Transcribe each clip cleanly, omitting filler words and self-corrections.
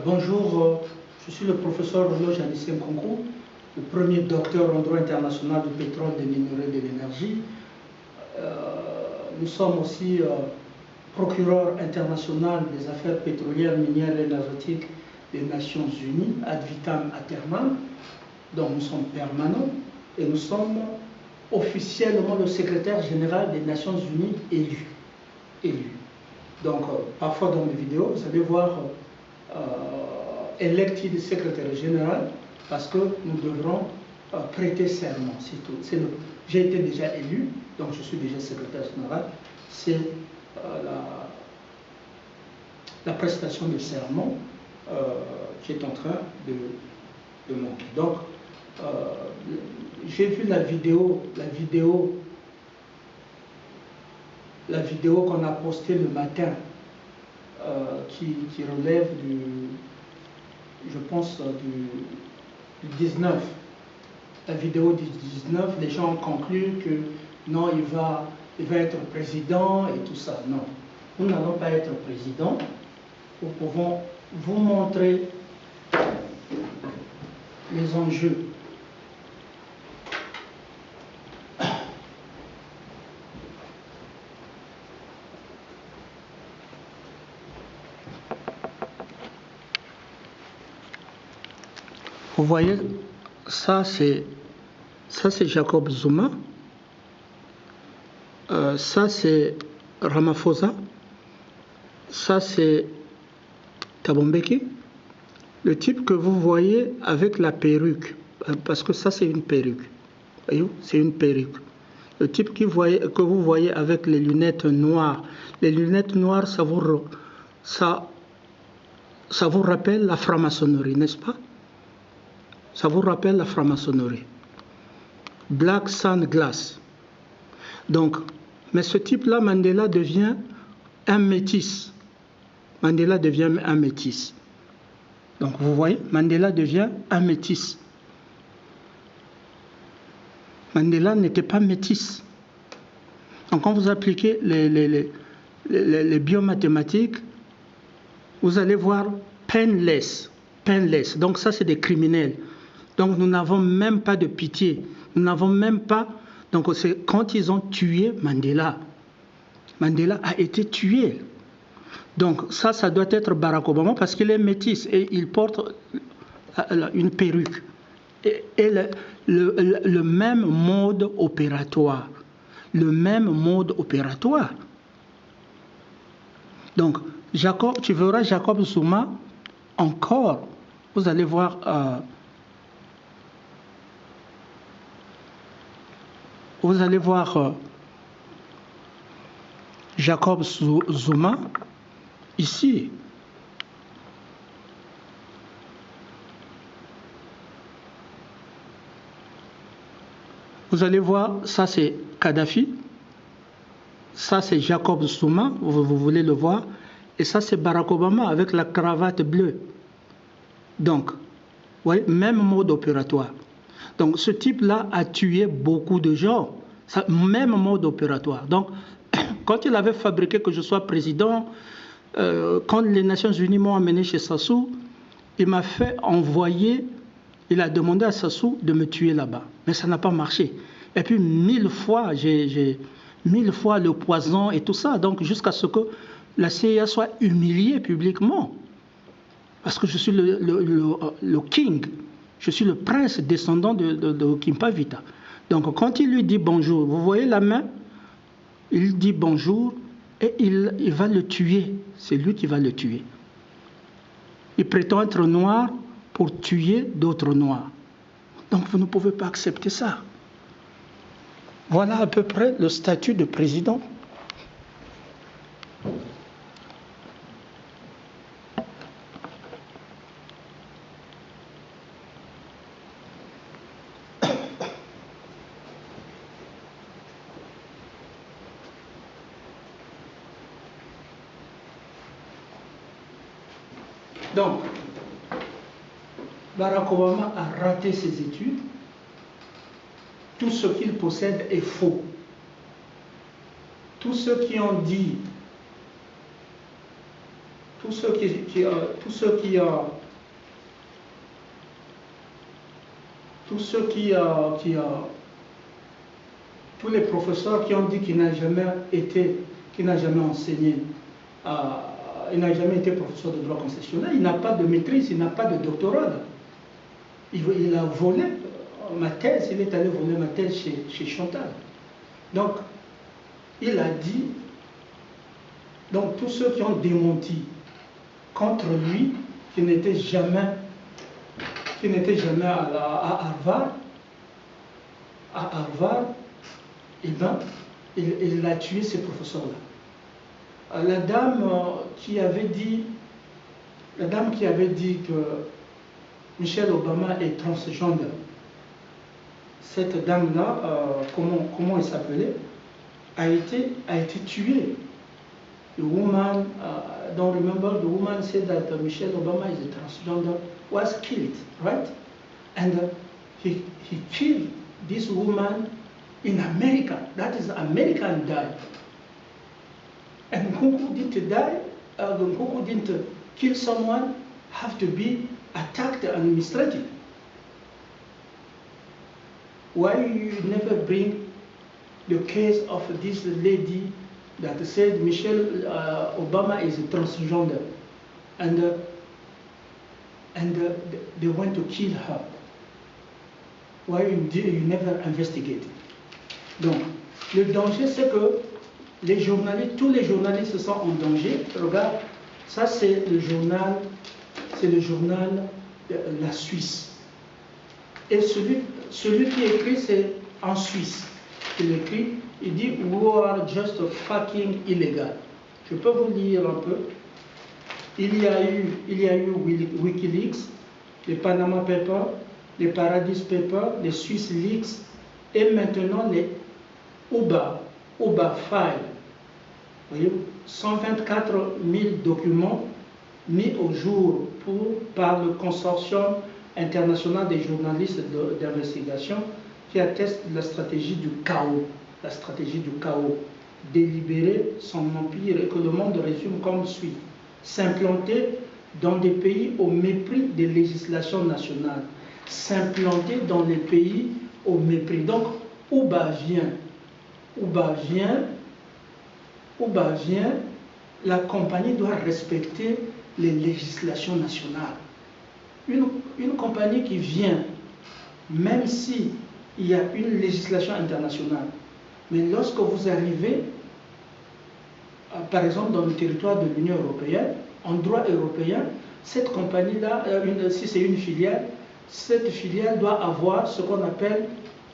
Bonjour, je suis le professeur Renaud Janissé Nkonko, le premier docteur en droit international du pétrole, des minerais et de l'énergie. Nous sommes aussi procureur international des affaires pétrolières, minières et énergétiques des Nations Unies, ad vitam aeternam. Donc nous sommes permanents et nous sommes officiellement le secrétaire général des Nations Unies élu. Donc parfois dans mes vidéos, vous allez voir elected secrétaire général parce que nous devrons prêter serment. J'ai été déjà élu, donc je suis déjà secrétaire général. C'est la prestation de serment qui est en train de monter. Donc, j'ai vu la vidéo qu'on a postée le matin qui relève je pense, du 19. La vidéo du 19, les gens ont conclu que non, il va être président et tout ça. Non, nous n'allons pas être président. Nous pouvons vous montrer les enjeux. Vous voyez, ça c'est Jacob Zuma, ça c'est Ramaphosa, ça c'est Thabo Mbeki, le type que vous voyez avec la perruque, parce que ça c'est une perruque, voyez, c'est une perruque. Le type que vous voyez avec les lunettes noires, ça vous rappelle la franc-maçonnerie, n'est-ce pas? Ça vous rappelle la franc-maçonnerie. Black Sunglass. Donc, mais ce type-là, Mandela devient un métis. Mandela devient un métis. Donc, vous voyez, Mandela devient un métis. Mandela n'était pas métis. Donc, quand vous appliquez les biomathématiques, vous allez voir painless. Painless. Donc, ça, c'est des criminels. Donc nous n'avons même pas de pitié. Nous n'avons même pas... Donc c'est quand ils ont tué Mandela. Mandela a été tué. Donc ça doit être Barack Obama parce qu'il est métis et il porte une perruque. Et le même mode opératoire. Le même mode opératoire. Donc tu verras Jacob Zuma encore. Vous allez voir... Vous allez voir Jacob Zuma ici. Vous allez voir, ça c'est Kadhafi, ça c'est Jacob Zuma, vous voulez le voir, et ça c'est Barack Obama avec la cravate bleue. Donc, ouais, même mode opératoire. Donc ce type-là a tué beaucoup de gens, même mode opératoire. Donc quand il avait fabriqué que je sois président, quand les Nations Unies m'ont amené chez Sassou, il m'a fait envoyer, il a demandé à Sassou de me tuer là-bas. Mais ça n'a pas marché. Et puis 1000 fois, j'ai 1000 fois le poison et tout ça, donc jusqu'à ce que la CIA soit humiliée publiquement. Parce que je suis le king. Je suis le prince descendant de Kimpavita. Donc quand il lui dit bonjour, vous voyez la main, il dit bonjour et il va le tuer. C'est lui qui va le tuer. Il prétend être noir pour tuer d'autres noirs. Donc vous ne pouvez pas accepter ça. Voilà à peu près le statut de président. Donc, Barack Obama a raté ses études. Tout ce qu'il possède est faux. Tous ceux qui ont dit tous ceux tous les professeurs qui ont dit qu'il n'a jamais enseigné, il n'a jamais été professeur de droit constitutionnel, il n'a pas de maîtrise, il n'a pas de doctorat. Il a volé ma thèse, il est allé voler ma thèse chez Chantal. Donc, il a dit, donc tous ceux qui ont démenti contre lui, qui n'étaient jamais à Harvard, eh ben, il a tué ces professeurs-là. La dame qui avait dit que Michelle Obama est transgender, cette dame-là, comment elle s'appelait, a été tuée. The woman, don't remember, the woman said that Michelle Obama is a transgender, was killed, right? And he killed this woman in America. That is, American died. And who didn't die, who didn't kill someone, have to be attacked administratively. Why you never bring the case of this lady that said Michelle Obama is a transgender, and they went to kill her? Why you never investigate? Donc, le danger, c'est que les journalistes, tous les journalistes sont en danger. Regarde, ça c'est le journal de la Suisse. Et celui qui écrit, c'est en Suisse. Il écrit, il dit « We are just fucking illegal ». Je peux vous lire un peu. Il y a eu Wikileaks, les Panama Papers, les Paradise Papers, les Swiss Leaks, et maintenant les Uber Files. Vous voyez, 124 000 documents mis au jour par le consortium international des journalistes d'investigation qui atteste la stratégie du chaos. La stratégie du chaos. Délibérer son empire et que le monde résume comme suit. S'implanter dans des pays au mépris des législations nationales. S'implanter dans les pays au mépris. Donc, Uba vient, la compagnie doit respecter les législations nationales. Une compagnie qui vient, même si il y a une législation internationale, mais lorsque vous arrivez, par exemple dans le territoire de l'Union européenne, en droit européen, cette compagnie-là, si c'est une filiale, cette filiale doit avoir ce qu'on appelle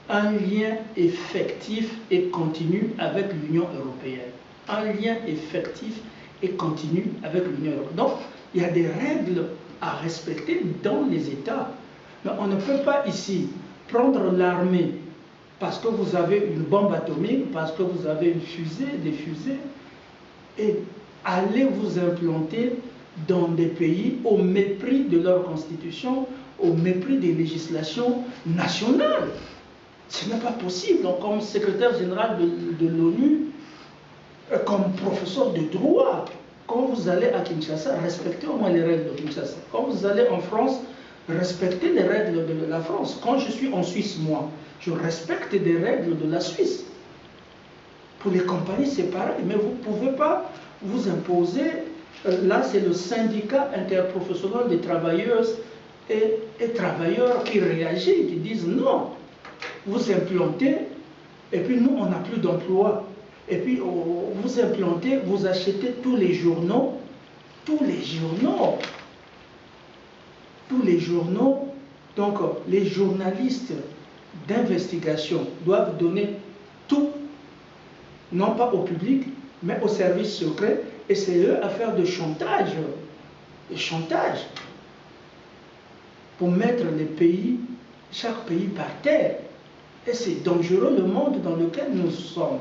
un lien effectif et continu avec l'Union européenne. Un lien effectif et continu avec l'Union européenne. Donc, il y a des règles à respecter dans les États. Mais on ne peut pas ici prendre l'armée parce que vous avez une bombe atomique, parce que vous avez des fusées, et aller vous implanter dans des pays au mépris de leur constitution, au mépris des législations nationales. Ce n'est pas possible. Donc, comme secrétaire général de l'ONU, comme professeur de droit, quand vous allez à Kinshasa, respectez au moins les règles de Kinshasa. Quand vous allez en France, respectez les règles de la France. Quand je suis en Suisse, moi, je respecte des règles de la Suisse. Pour les compagnies, c'est pareil, mais vous ne pouvez pas vous imposer. Là, c'est le syndicat interprofessionnel des travailleuses et travailleurs qui réagit, qui disent non, vous implantez, et puis nous, on n'a plus d'emploi. Et puis, vous implantez, vous achetez tous les journaux, donc les journalistes d'investigation doivent donner tout, non pas au public, mais aux services secrets, et c'est eux à faire de chantage, pour mettre les pays, chaque pays par terre. Et c'est dangereux le monde dans lequel nous sommes.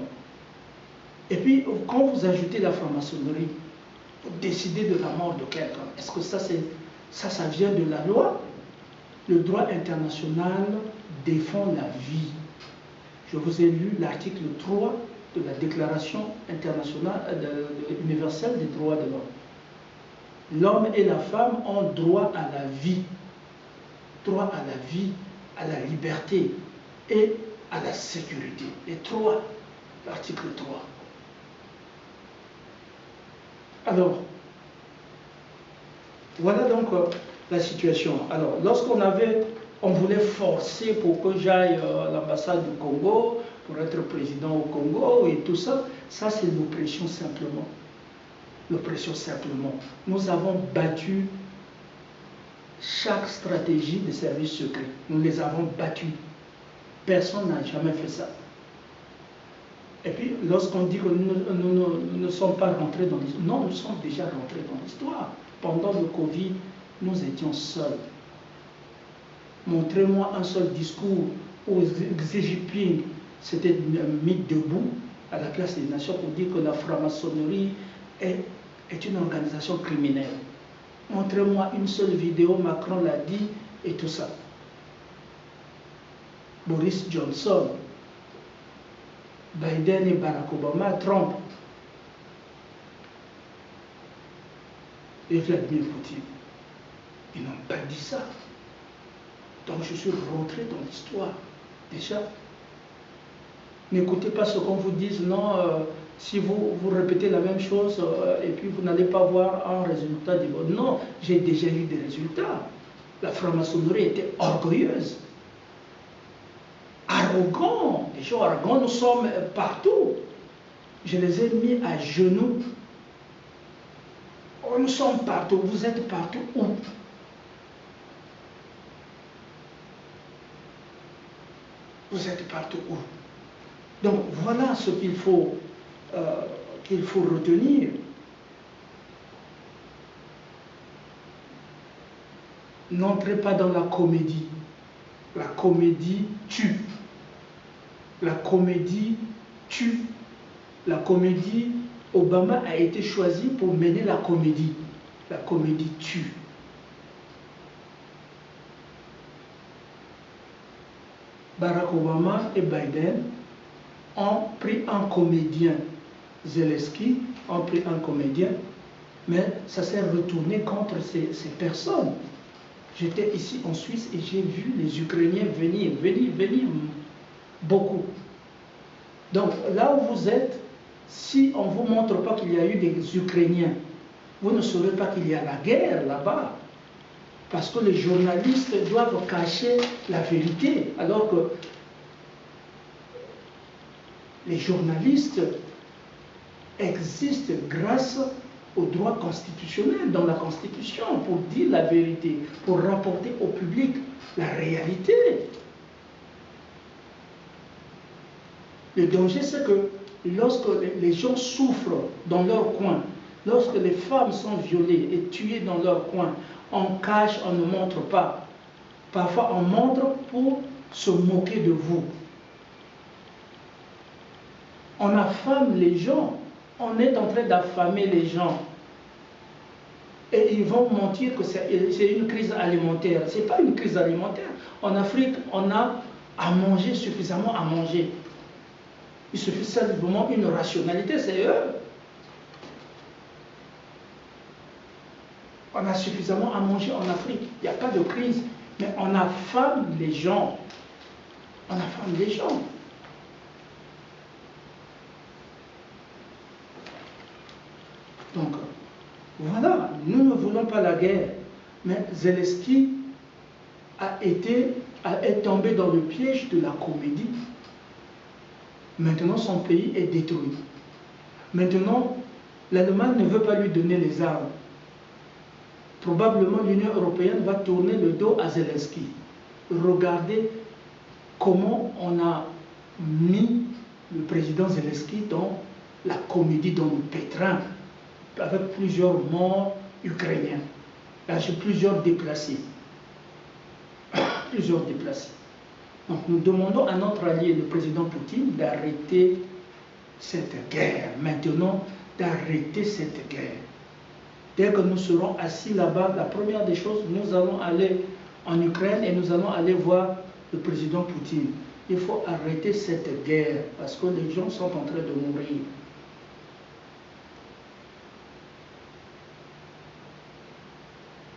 Et puis, quand vous ajoutez la franc-maçonnerie, vous décidez de la mort de quelqu'un. Est-ce que ça vient de la loi? Le droit international défend la vie. Je vous ai lu l'article 3 de la Déclaration internationale universelle des droits de l'homme. L'homme et la femme ont droit à la vie. Droit à la vie, à la liberté et à la sécurité. Les trois, l'article 3. Alors, voilà donc la situation. Alors, on voulait forcer pour que j'aille à l'ambassade du Congo, pour être président au Congo et tout ça, ça c'est l'oppression simplement. L'oppression simplement. Nous avons battu chaque stratégie des services secrets. Nous les avons battus. Personne n'a jamais fait ça. Et puis, lorsqu'on dit que nous ne sommes pas rentrés dans l'histoire, non, nous sommes déjà rentrés dans l'histoire. Pendant le Covid, nous étions seuls. Montrez-moi un seul discours où Xi Jinping s'était mis debout à la place des nations pour dire que la franc-maçonnerie est une organisation criminelle. Montrez-moi une seule vidéo, Macron l'a dit et tout ça. Boris Johnson, Biden et Barack Obama, Trump et Vladimir Poutine. Ils n'ont pas dit ça. Donc je suis rentré dans l'histoire. Déjà, n'écoutez pas ce qu'on vous dise, non, si vous répétez la même chose et puis vous n'allez pas voir un résultat. Non, j'ai déjà eu des résultats. La franc-maçonnerie était orgueilleuse. Arrogant, les gens arrogants, nous sommes partout. Je les ai mis à genoux. Oh, nous sommes partout, vous êtes partout où? Vous êtes partout où? Donc voilà ce qu'il faut retenir. N'entrez pas dans la comédie. La comédie tue. La comédie tue. La comédie, Obama a été choisi pour mener la comédie. La comédie tue. Barack Obama et Biden ont pris un comédien. Zelensky ont pris un comédien, mais ça s'est retourné contre ces personnes. J'étais ici en Suisse et j'ai vu les Ukrainiens venir beaucoup. Donc là où vous êtes, si on ne vous montre pas qu'il y a eu des Ukrainiens, vous ne saurez pas qu'il y a la guerre là-bas. Parce que les journalistes doivent cacher la vérité, alors que les journalistes existent grâce aux droits constitutionnels dans la Constitution pour dire la vérité, pour rapporter au public la réalité. Le danger, c'est que lorsque les gens souffrent dans leur coin, lorsque les femmes sont violées et tuées dans leur coin, on cache, on ne montre pas. Parfois, on montre pour se moquer de vous. On affame les gens. On est en train d'affamer les gens. Et ils vont mentir que c'est une crise alimentaire. Ce n'est pas une crise alimentaire. En Afrique, on a à manger, suffisamment à manger. Il suffit simplement une rationalité, c'est eux. On a suffisamment à manger en Afrique. Il n'y a pas de crise. Mais on affame les gens. On affame les gens. Donc, voilà, nous ne voulons pas la guerre. Mais Zelensky est tombé dans le piège de la comédie. Maintenant, son pays est détruit. Maintenant, l'Allemagne ne veut pas lui donner les armes. Probablement, l'Union européenne va tourner le dos à Zelensky. Regardez comment on a mis le président Zelensky dans la comédie, dans le pétrin, avec plusieurs morts ukrainiens, avec plusieurs déplacés. Plusieurs déplacés. Donc nous demandons à notre allié, le président Poutine, d'arrêter cette guerre. Maintenant, d'arrêter cette guerre. Dès que nous serons assis là-bas, la première des choses, nous allons aller en Ukraine et nous allons aller voir le président Poutine. Il faut arrêter cette guerre parce que les gens sont en train de mourir.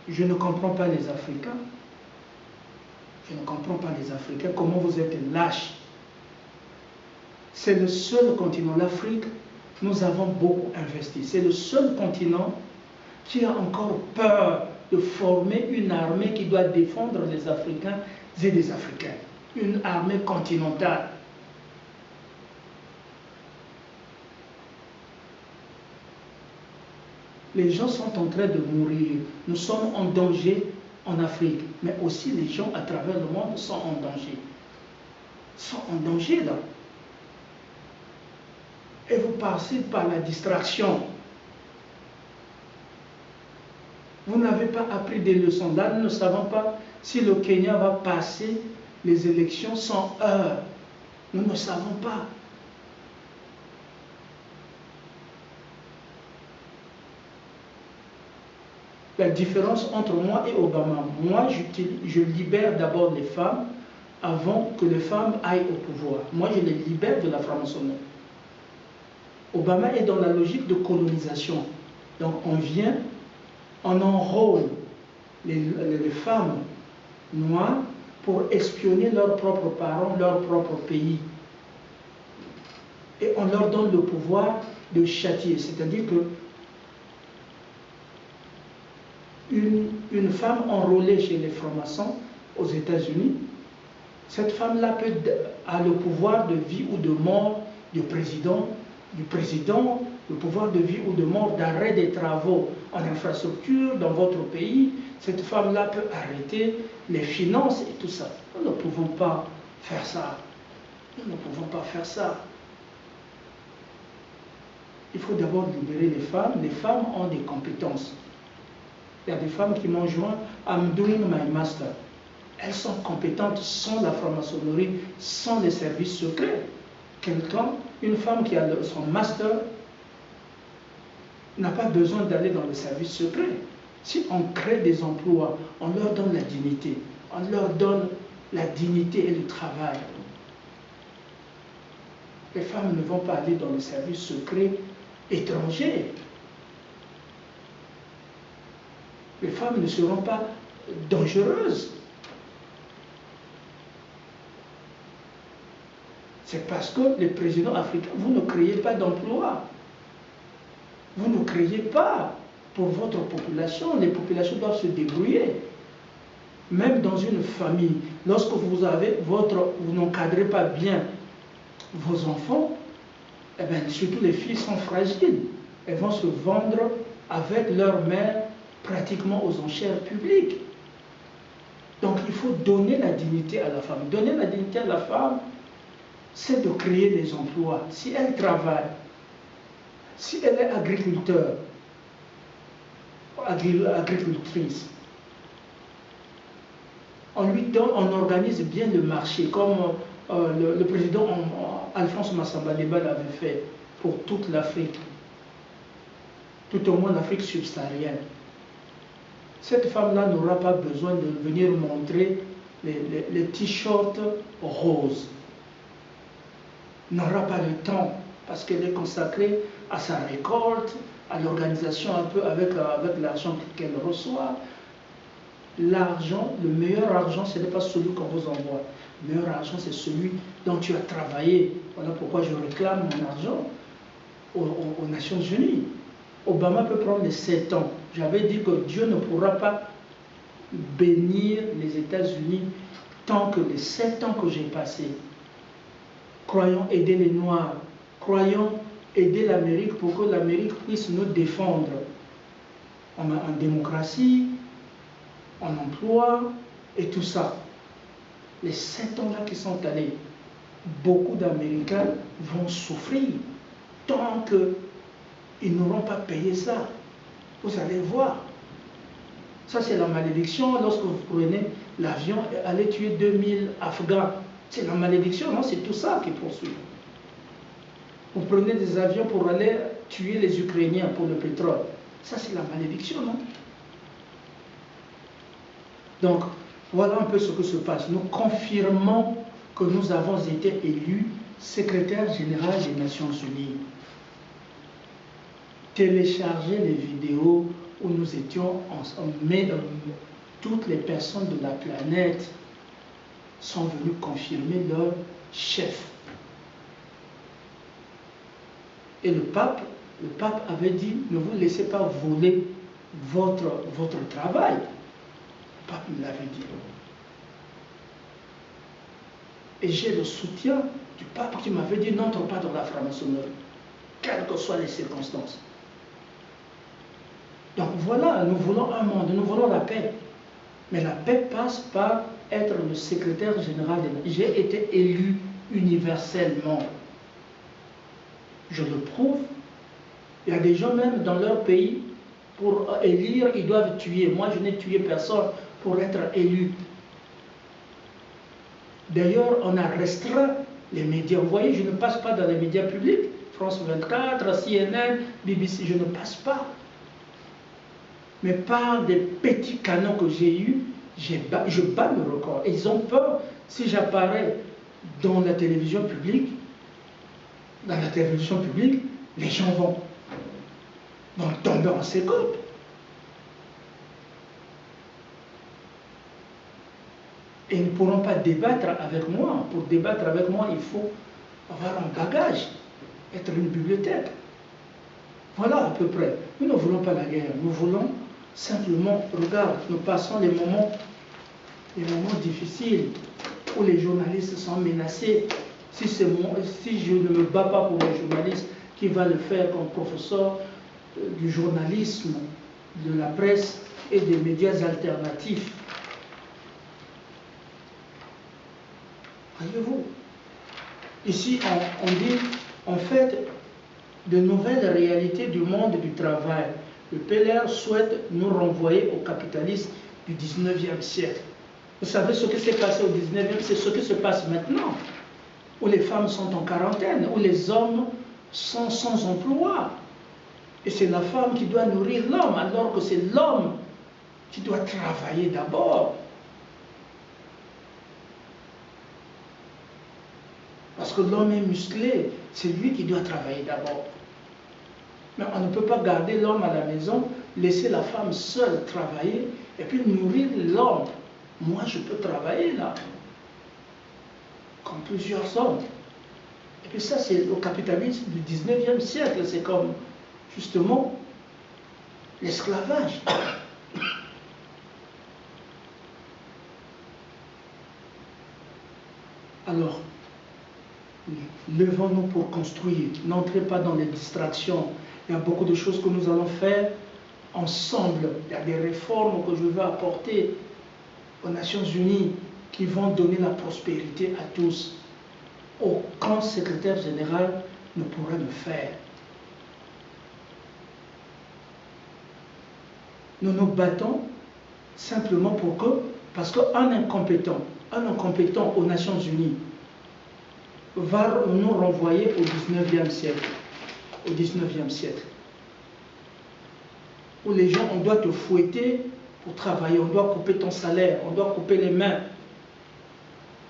Je ne comprends pas les Africains. Je ne comprends pas les Africains. Comment vous êtes lâches? C'est le seul continent, l'Afrique, nous avons beaucoup investi. C'est le seul continent qui a encore peur de former une armée qui doit défendre les Africains et les Africains. Une armée continentale. Les gens sont en train de mourir. Nous sommes en danger en Afrique. Mais aussi les gens à travers le monde sont en danger. Sont en danger là. Et vous passez par la distraction. Vous n'avez pas appris des leçons. Là, nous ne savons pas si le Kenya va passer les élections sans heure. Nous ne savons pas. La différence entre moi et Obama, moi je libère d'abord les femmes avant que les femmes aillent au pouvoir. Moi je les libère de la franc-maçonnerie. Obama est dans la logique de colonisation. Donc on vient, on enrôle les femmes noires pour espionner leurs propres parents, leur propre pays. Et on leur donne le pouvoir de châtier. C'est-à-dire que une femme enrôlée chez les francs-maçons aux États-Unis, cette femme-là a le pouvoir de vie ou de mort du président, le pouvoir de vie ou de mort d'arrêt des travaux en infrastructure dans votre pays. Cette femme-là peut arrêter les finances et tout ça. Nous ne pouvons pas faire ça. Nous ne pouvons pas faire ça. Il faut d'abord libérer les femmes. Les femmes ont des compétences. Il y a des femmes qui m'ont joint « I'm doing my master ». Elles sont compétentes sans la franc-maçonnerie, sans les services secrets. Une femme qui a son master, n'a pas besoin d'aller dans le service secret. Si on crée des emplois, on leur donne la dignité. On leur donne la dignité et le travail. Les femmes ne vont pas aller dans le service secret étranger. Les femmes ne seront pas dangereuses. C'est parce que les présidents africains, vous ne créez pas d'emplois. Vous ne créez pas pour votre population. Les populations doivent se débrouiller. Même dans une famille, lorsque vous n'encadrez pas bien vos enfants, eh bien, surtout les filles sont fragiles. Elles vont se vendre avec leur mère pratiquement aux enchères publiques. Donc il faut donner la dignité à la femme. Donner la dignité à la femme, c'est de créer des emplois. Si elle travaille, si elle est agriculteur, agricultrice, on organise bien le marché, comme le président Alphonse Massamba Deba l'avait fait pour toute l'Afrique, tout au moins l'Afrique subsaharienne. Cette femme-là n'aura pas besoin de venir montrer les t-shirts roses. N'aura pas le temps parce qu'elle est consacrée à sa récolte, à l'organisation un peu avec l'argent qu'elle reçoit. L'argent, le meilleur argent, ce n'est pas celui qu'on vous envoie. Le meilleur argent, c'est celui dont tu as travaillé. Voilà pourquoi je réclame mon argent aux Nations Unies. Obama peut prendre les 7 ans. J'avais dit que Dieu ne pourra pas bénir les États-Unis tant que les 7 ans que j'ai passés. Croyons aider les Noirs. Croyons aider l'Amérique pour que l'Amérique puisse nous défendre en démocratie, en emploi et tout ça. Les 7 ans là qui sont allés, beaucoup d'Américains vont souffrir tant qu'ils n'auront pas payé ça. Vous allez voir. Ça, c'est la malédiction. Lorsque vous prenez l'avion et allez tuer 2000 Afghans, c'est la malédiction, non? C'est tout ça qui poursuit. Vous prenez des avions pour aller tuer les Ukrainiens pour le pétrole. Ça, c'est la malédiction, non? Donc, voilà un peu ce que se passe. Nous confirmons que nous avons été élus secrétaire général des Nations Unies. Téléchargez les vidéos où nous étions ensemble, mais toutes les personnes de la planète sont venues confirmer leur chef. Et le pape avait dit, ne vous laissez pas voler votre travail. Le pape me l'avait dit. Et j'ai le soutien du pape qui m'avait dit, n'entre pas dans la franc-maçonnerie, quelles que soient les circonstances. Donc voilà, nous voulons un monde, nous voulons la paix. Mais la paix passe par être le secrétaire général des... J'ai été élu universellement. Je le prouve. Il y a des gens même dans leur pays, pour élire, ils doivent tuer. Moi, je n'ai tué personne pour être élu. D'ailleurs, on a restreint les médias. Vous voyez, je ne passe pas dans les médias publics. France 24, CNN, BBC, je ne passe pas. Mais par des petits canaux que j'ai eus, je bats le record. Et ils ont peur, si j'apparais dans la télévision publique, les gens vont tomber en sécope. Et ils ne pourront pas débattre avec moi. Pour débattre avec moi, il faut avoir un bagage, être une bibliothèque. Voilà à peu près. Nous ne voulons pas la guerre. Nous voulons simplement, regarde, nous passons les moments difficiles où les journalistes sont menacés. Si je ne me bats pas pour les journalistes, qui va le faire comme professeur du journalisme, de la presse et des médias alternatifs? Voyez-vous, ici on dit, en fait, de nouvelles réalités du monde du travail. Le PLR souhaite nous renvoyer au capitalisme du 19e siècle. Vous savez ce qui s'est passé au 19e, c'est ce qui se passe maintenant, où les femmes sont en quarantaine, où les hommes sont sans emploi. Et c'est la femme qui doit nourrir l'homme, alors que c'est l'homme qui doit travailler d'abord. Parce que l'homme est musclé, c'est lui qui doit travailler d'abord. Mais on ne peut pas garder l'homme à la maison, laisser la femme seule travailler et puis nourrir l'homme. Moi, je peux travailler là, comme plusieurs hommes. Et puis ça, c'est le capitalisme du 19e siècle. C'est comme, justement, l'esclavage. Alors, levons-nous pour construire. N'entrez pas dans les distractions. Il y a beaucoup de choses que nous allons faire ensemble. Il y a des réformes que je veux apporter aux Nations Unies qui vont donner la prospérité à tous. Aucun secrétaire général ne pourrait le faire. Nous nous battons simplement pour que, parce qu'un incompétent aux Nations Unies va nous renvoyer au 19e siècle. Au 19e siècle. Où les gens, on doit te fouetter pour travailler, on doit couper ton salaire, on doit couper les mains.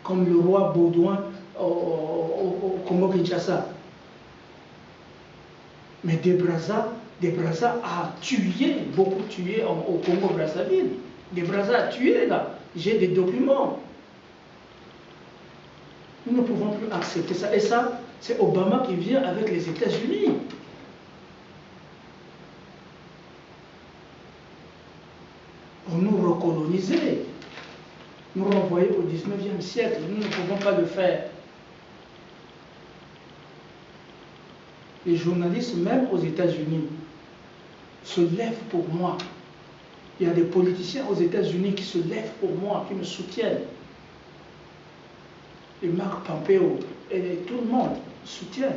Comme le roi Baudouin au Congo-Kinshasa. Mais De Brazza a tué, beaucoup tué au Congo-Brazzaville. De Brazza a tué là. J'ai des documents. Nous ne pouvons plus accepter ça. Et ça, c'est Obama qui vient avec les États-Unis. Pour nous recoloniser, nous renvoyer au 19e siècle. Nous ne pouvons pas le faire. Les journalistes, même aux États-Unis, se lèvent pour moi. Il y a des politiciens aux États-Unis qui se lèvent pour moi, qui me soutiennent. Et Marc Pompeo, et tout le monde soutient.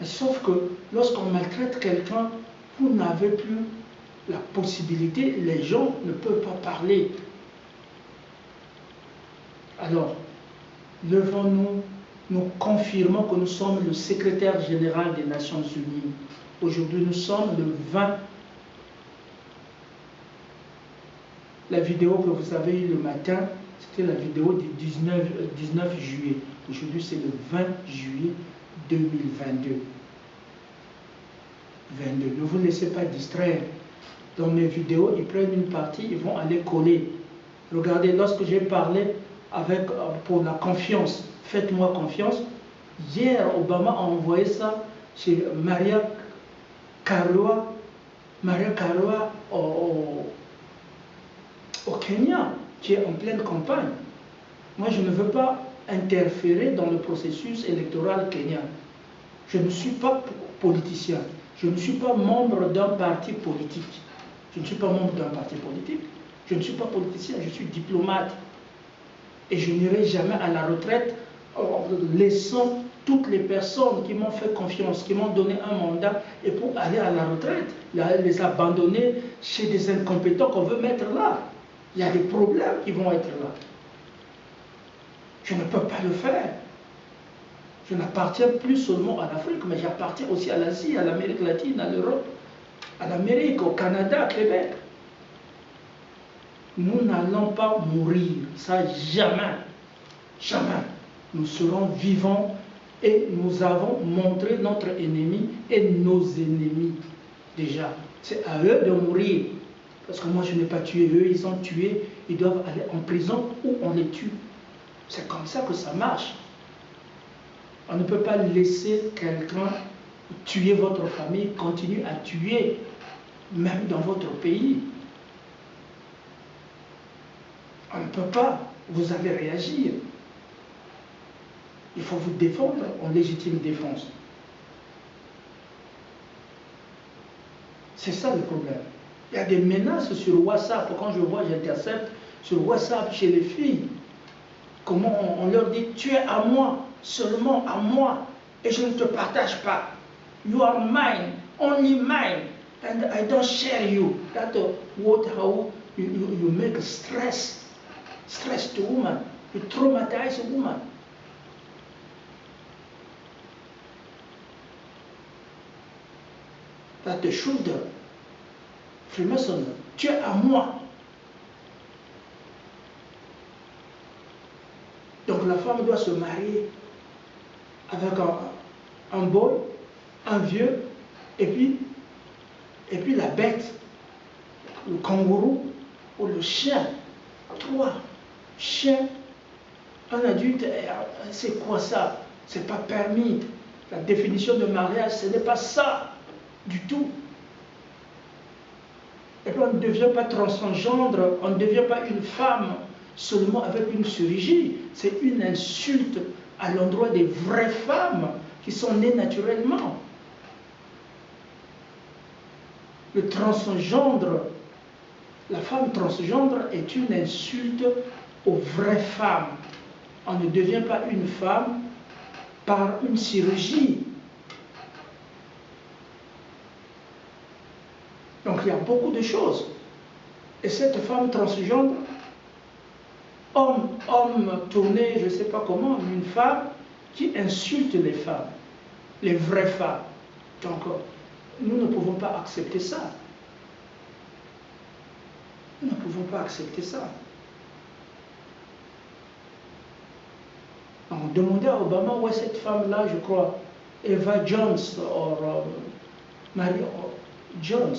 Sauf que lorsqu'on maltraite quelqu'un, vous n'avez plus la possibilité, les gens ne peuvent pas parler. Alors, levons-nous, nous confirmons que nous sommes le secrétaire général des Nations Unies. Aujourd'hui, nous sommes le 20. La vidéo que vous avez eue le matin, c'était la vidéo du 19 juillet. Aujourd'hui, c'est le 20 juillet 2022. 22. Ne vous laissez pas distraire. Dans mes vidéos, ils prennent une partie, ils vont aller coller. Regardez, lorsque j'ai parlé pour la confiance, faites-moi confiance, hier, Obama a envoyé ça chez Maria Karua au Kenya, qui est en pleine campagne. Moi, je ne veux pas interférer dans le processus électoral kenyan. Je ne suis pas politicien. Je ne suis pas membre d'un parti politique. Je ne suis pas membre d'un parti politique. Je ne suis pas politicien, je suis diplomate. Et je n'irai jamais à la retraite en laissant toutes les personnes qui m'ont fait confiance, qui m'ont donné un mandat, et pour aller à la retraite, les abandonner chez des incompétents qu'on veut mettre là. Il y a des problèmes qui vont être là. Je ne peux pas le faire. Je n'appartiens plus seulement à l'Afrique, mais j'appartiens aussi à l'Asie, à l'Amérique latine, à l'Europe, à l'Amérique, au Canada, au Québec. Nous n'allons pas mourir, ça jamais, jamais. Nous serons vivants et nous avons montré notre ennemi et nos ennemis déjà. C'est à eux de mourir, parce que moi je n'ai pas tué eux, ils ont tué, ils doivent aller en prison ou on les tue. C'est comme ça que ça marche. On ne peut pas laisser quelqu'un tuer votre famille, continuer à tuer, même dans votre pays. On ne peut pas, vous allez réagir. Il faut vous défendre en légitime défense. C'est ça le problème. Il y a des menaces sur WhatsApp. Quand je vois, j'intercepte sur WhatsApp chez les filles. Comment on leur dit, tu es à moi, seulement à moi, et je ne te partage pas. You are mine, only mine, and I don't share you. That's what how you make stress to woman. You traumatize a woman. That the shoulder, Freemason, tu es à moi. Donc la femme doit se marier avec un boy, un vieux, et puis la bête, le kangourou ou le chien. Toi, chien, un adulte, c'est quoi ça? C'est pas permis. La définition de mariage, ce n'est pas ça du tout. Et puis on ne devient pas transgendre, on ne devient pas une femme seulement avec une chirurgie. C'est une insulte à l'endroit des vraies femmes qui sont nées naturellement. Le transgendre, la femme transgendre est une insulte aux vraies femmes. On ne devient pas une femme par une chirurgie. Donc il y a beaucoup de choses. Et cette femme transgendre, homme tourné, je ne sais pas comment, une femme qui insulte les femmes, les vraies femmes. Donc nous ne pouvons pas accepter ça. Nous ne pouvons pas accepter ça. On demandait à Obama où est cette femme-là, je crois, Eva Jones, ou Mary Jones,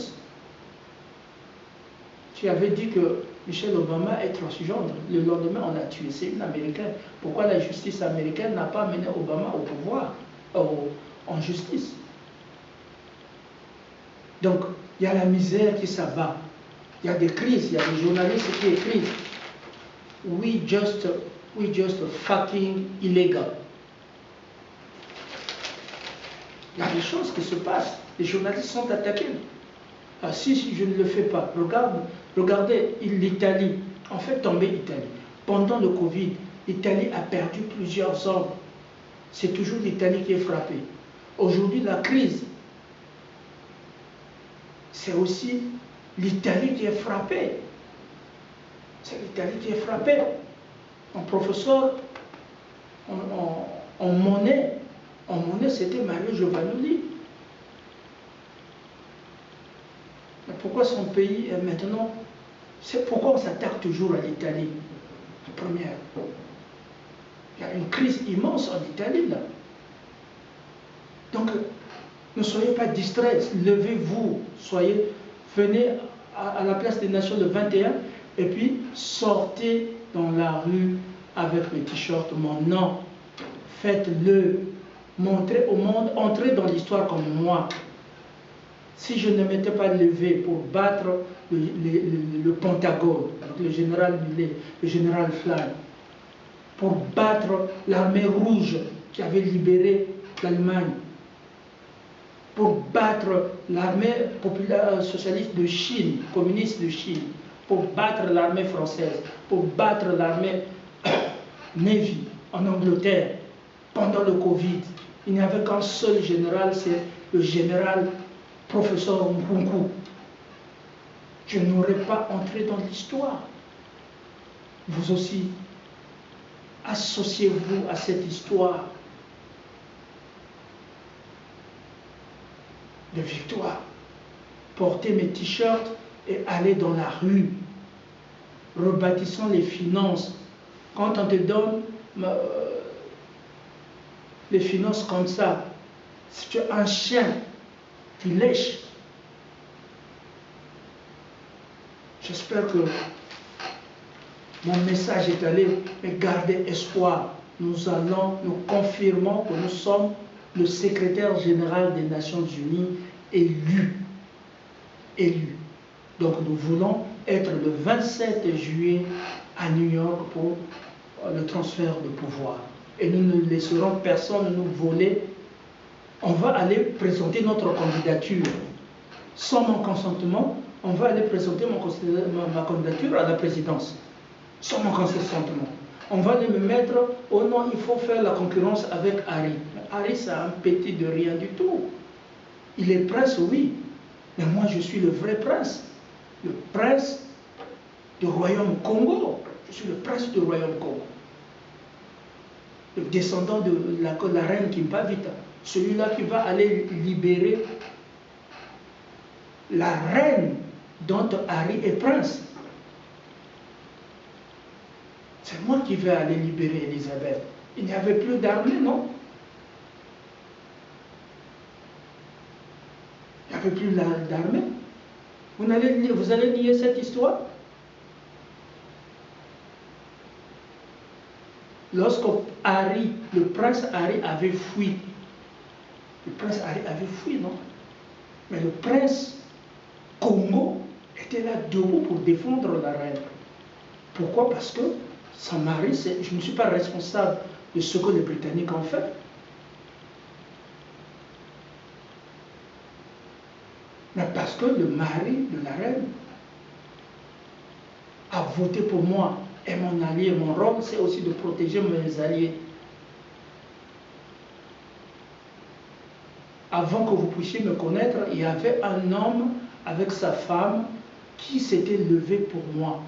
qui avait dit que Michelle Obama est transgendre. Le lendemain, on l'a tué. C'est une Américaine. Pourquoi la justice américaine n'a pas mené Obama au pouvoir, en justice? Donc, il y a la misère qui s'abat. Il y a des crises, il y a des journalistes qui écrivent We just fucking illegal. Il y a des choses qui se passent. Les journalistes sont attaqués. Ah, si je ne le fais pas, regardez l'Italie. On fait tomber l'Italie. Pendant le Covid, l'Italie a perdu plusieurs hommes. C'est toujours l'Italie qui est frappée. Aujourd'hui, la crise, c'est aussi l'Italie qui est frappée. C'est l'Italie qui est frappée. Un professeur en monnaie, c'était Mario Giovanni. Mais pourquoi son pays est maintenant... C'est pourquoi on s'attaque toujours à l'Italie, la première. Il y a une crise immense en Italie, là. Donc, Ne soyez pas distraits, levez-vous, venez à la place des Nations le 21 et puis sortez dans la rue avec mes t-shirts, mon nom. Faites-le, montrez au monde, entrez dans l'histoire comme moi. Si je ne m'étais pas levé pour battre le Pentagone, le général Millet, le général Flynn, pour battre l'armée rouge qui avait libéré l'Allemagne, pour battre l'armée populaire socialiste de Chine, communiste de Chine, pour battre l'armée française, pour battre l'armée Navy en Angleterre pendant le Covid. Il n'y avait qu'un seul général, c'est le général professeur Nkunku. Je n'aurais pas entré dans l'histoire. Vous aussi, associez-vous à cette histoire de victoire. Portez mes t-shirts et allez dans la rue. Rebâtissons les finances. Quand on te donne les finances comme ça, si tu es un chien, tu lèches. J'espère que mon message est allé, mais gardez espoir. Nous confirmons que nous sommes le secrétaire général des Nations Unies élu. Donc nous voulons être le 27 juillet à New York pour le transfert de pouvoir. Et nous ne laisserons personne nous voler. On va aller présenter notre candidature. Sans mon consentement, on va aller présenter ma candidature à la présidence. Sans mon consentement. On va aller me mettre, oh non, il faut faire la concurrence avec Harry. Harry, c'est un petit de rien du tout. Il est prince, oui. Mais moi, je suis le vrai prince. Le prince du royaume Congo. Je suis le prince du royaume Congo. Le descendant de la reine Kimpavita. Celui-là qui va aller libérer la reine dont Harry est prince. C'est moi qui vais aller libérer Elisabeth. Il n'y avait plus d'armée, non? Il n'y avait plus d'armée. Vous allez nier cette histoire? Lorsque Harry, le prince Harry avait fui, non? Mais le prince Congo était là debout pour défendre la reine. Pourquoi? Parce que son mari, je ne suis pas responsable de ce que les Britanniques ont fait. Mais parce que le mari de la reine a voté pour moi et mon allié, mon rôle, c'est aussi de protéger mes alliés. Avant que vous puissiez me connaître, il y avait un homme avec sa femme qui s'était levé pour moi.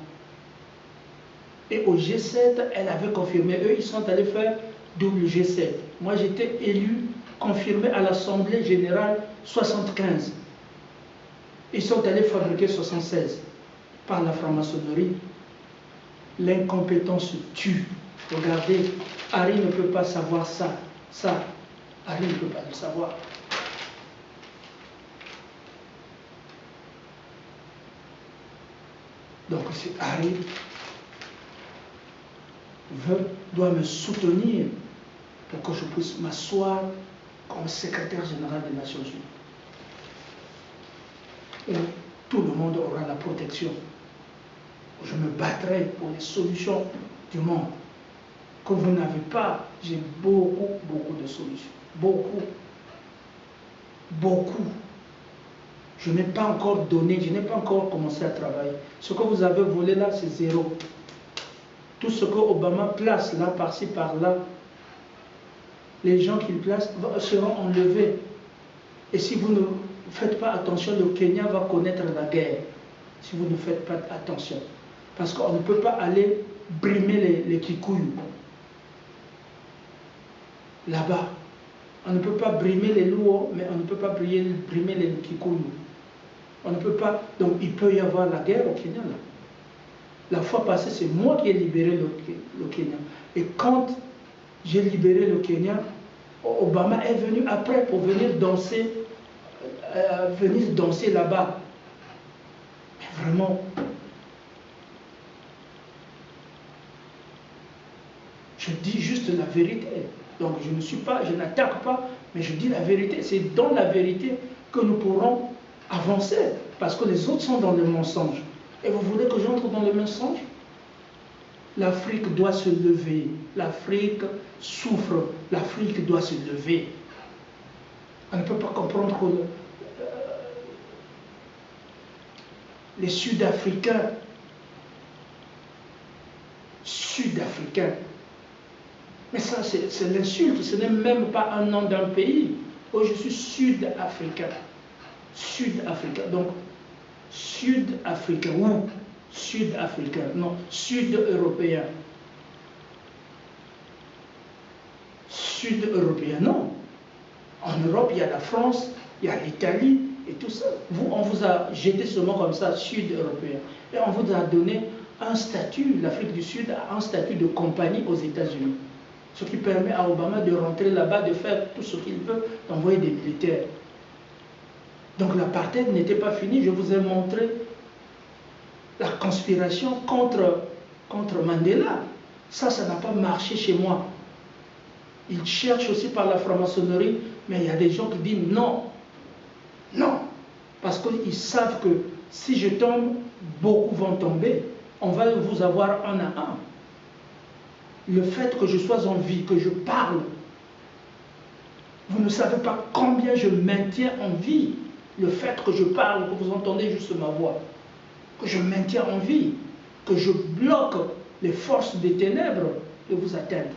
Et au G7, elle avait confirmé. Eux, ils sont allés faire double G7. Moi, j'étais élu, confirmé à l'Assemblée générale 75. Ils sont allés fabriquer 76 par la franc-maçonnerie. L'incompétence tue. Regardez, Harry ne peut pas savoir ça. Harry ne peut pas le savoir. Donc, si Harry doit me soutenir pour que je puisse m'asseoir comme secrétaire général des Nations Unies. Et tout le monde aura la protection. Je me battrai pour les solutions du monde. Que vous n'avez pas, j'ai beaucoup de solutions. Beaucoup. Je n'ai pas encore donné, je n'ai pas encore commencé à travailler. Ce que vous avez volé là, c'est zéro. Tout ce que Obama place là, par-ci, par-là, les gens qu'il place seront enlevés. Et si vous ne faites pas attention, le Kenya va connaître la guerre. Si vous ne faites pas attention. Parce qu'on ne peut pas aller brimer les Kikuyu. Là-bas. On ne peut pas brimer les Luo, mais on ne peut pas brimer les Kikuyu. On ne peut pas. Donc il peut y avoir la guerre au Kenya là. La fois passée, c'est moi qui ai libéré le Kenya. Et quand j'ai libéré le Kenya, Obama est venu après pour venir danser là-bas. Mais vraiment, je dis juste la vérité. Donc je n'attaque pas, mais je dis la vérité. C'est dans la vérité que nous pourrons avancer, parce que les autres sont dans le mensonge. Et vous voulez que j'entre dans le mensonge? L'Afrique doit se lever. L'Afrique souffre. L'Afrique doit se lever. On ne peut pas comprendre que les Sud-Africains, mais ça c'est l'insulte, ce n'est même pas un nom d'un pays. Oh, je suis Sud-Africain. Donc, Sud-Africain, ou Sud-Africain, non, Sud-Européen. Sud-Européen, non. En Europe, il y a la France, il y a l'Italie et tout ça. On vous a jeté seulement comme ça, Sud-Européen. Et on vous a donné un statut, l'Afrique du Sud a un statut de compagnie aux États-Unis. Ce qui permet à Obama de rentrer là-bas, de faire tout ce qu'il veut, d'envoyer des militaires. Donc l'apartheid n'était pas fini. Je vous ai montré la conspiration contre Mandela. Ça n'a pas marché chez moi. Ils cherchent aussi par la franc-maçonnerie, mais il y a des gens qui disent non. Non. Parce qu'ils savent que si je tombe, beaucoup vont tomber. On va vous avoir un à un. Le fait que je sois en vie, que je parle, vous ne savez pas combien je maintiens en vie. Le fait que je parle, que vous entendez juste ma voix, que je maintiens en vie, que je bloque les forces des ténèbres de vous atteindre.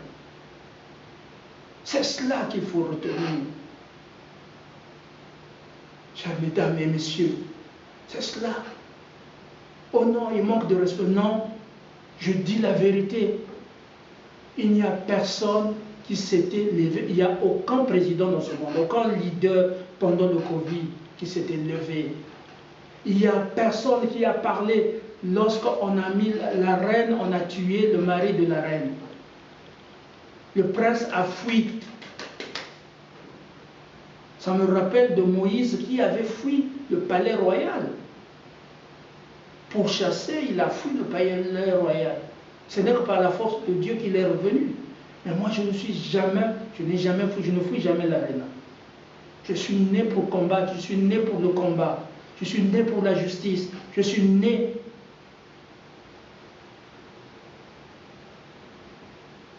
C'est cela qu'il faut retenir. Chers mesdames et messieurs, c'est cela. Oh non, il manque de respect. Non, je dis la vérité. Il n'y a personne qui s'était levé. Il n'y a aucun président dans ce monde, aucun leader pendant le Covid qui s'était levé. Il n'y a personne qui a parlé lorsqu'on a mis la reine, on a tué le mari de la reine. Le prince a fui. Ça me rappelle de Moïse qui avait fui le palais royal. Pour chasser, il a fui le palais royal. Ce n'est que par la force de Dieu qu'il est revenu. Mais moi, je ne fuis jamais l'arène. Je suis né pour combattre, je suis né pour le combat. Je suis né pour la justice. Je suis né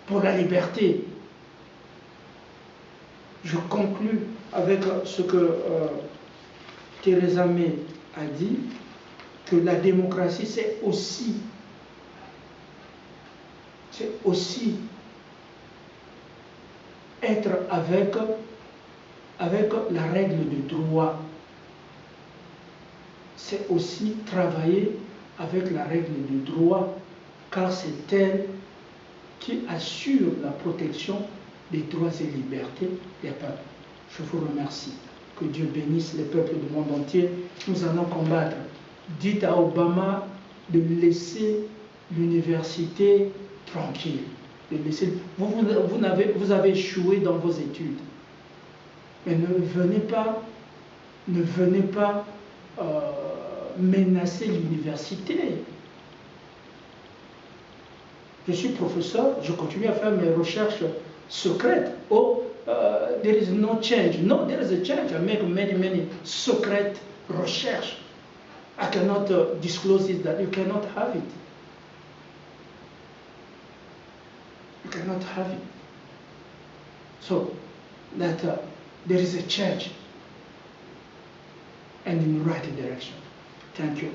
pour la liberté. Je conclus avec ce que Theresa May a dit, que la démocratie, c'est aussi être avec la règle de droit. C'est aussi travailler avec la règle de droit, car c'est elle qui assure la protection des droits et libertés des peuples. Je vous remercie. Que Dieu bénisse les peuples du monde entier. Nous allons combattre. Dites à Obama de laisser l'université tranquille. De laisser... Vous avez échoué dans vos études. Mais ne venez pas menacer l'université. Je suis professeur, je continue à faire mes recherches secrètes. Oh, there is no change. No, there is a change. I make many secret research. I cannot disclose it, that you cannot have it. You cannot have it. So, that there is a change and in the right direction. Thank you.